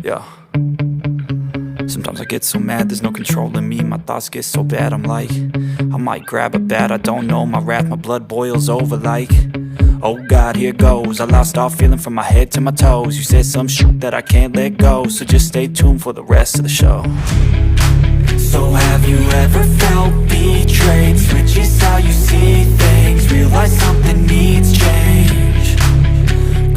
Yeah. Sometimes I get so mad, there's no controlling me. My thoughts get so bad, I'm like, I might grab a bat, I don't know. My wrath, my blood boils over like, oh God, here goes. I lost all feeling from my head to my toes. You said some shit that I can't let go, so just stay tuned for the rest of the show. So have you ever felt betrayed? Switches how you see things, realize something needs change.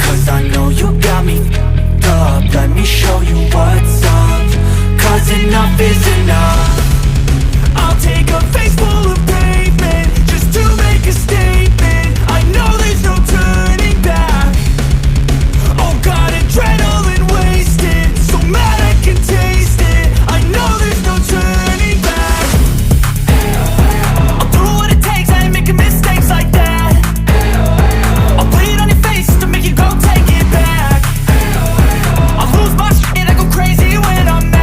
Cause I know you got me f***ed up, let me show you what's up. Cause enough is enough. I'll take a face full of pavement just to make a statement. I know there's no turning back. Oh God, adrenaline wasted, so mad I can taste it. I know there's no turning back. I'll do what it takes, I ain't making mistakes like that. I'll bleed on your face to make you go take it back. I'll lose my shit, I go crazy when I'm mad.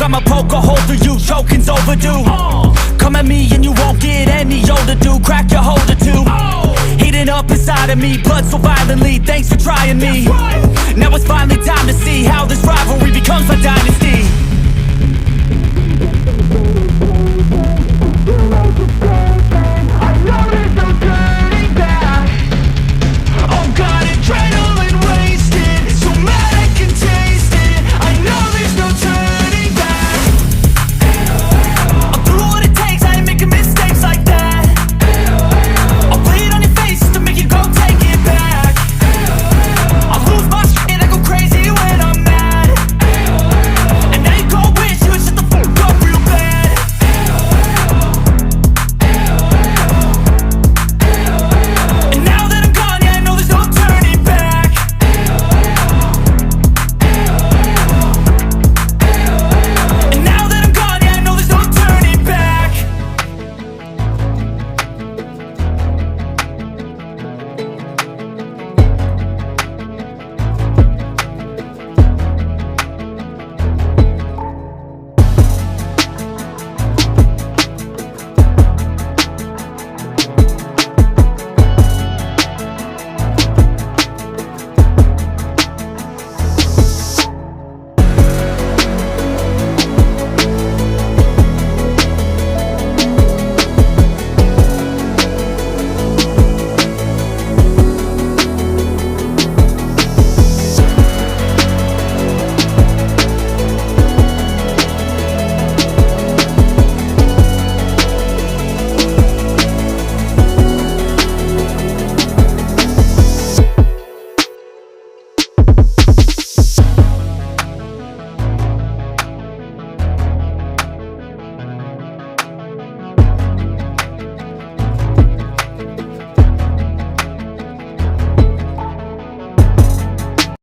I'ma poke a hole through you, choking's overdue. Come at me and you won't get any older, dude. Crack your holder too. Heating up inside of me, blood so violently. Thanks for trying me. Now it's finally time to see how this rivalry becomes a dynasty.